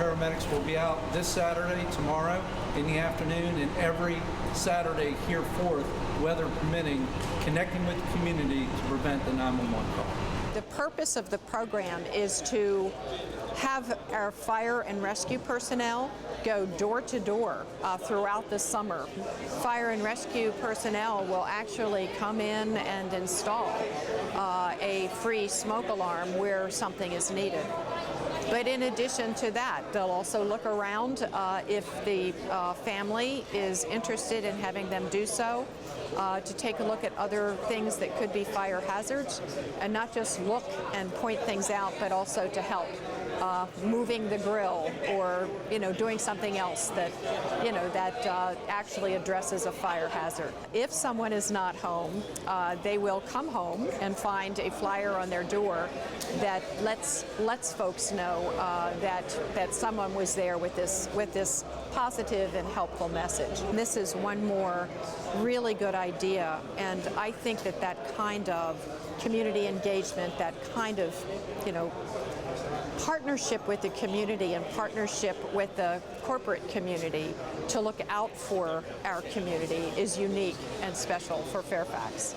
paramedics will be out this Saturday, tomorrow, in the afternoon, and every Saturday hereforth, weather permitting, connecting with the community to prevent the 911 call. The purpose of the program is to have our fire and rescue personnel go door to door throughout the summer. Fire and rescue personnel will actually come in and install a free smoke alarm where something is needed. But in addition to that, they'll also look around if the family is interested in having them do so, to take a look at other things that could be fire hazards, and not just look and point things out, but also to help moving the grill, or doing something else that actually addresses a fire hazard. If someone is not home, they will come home and find a flyer on their door that lets folks know that someone was there with this positive and helpful message. And this is one more really good idea, and I think that kind of community engagement, that kind of partnership with the community and partnership with the corporate community to look out for our community is unique and special for Fairfax.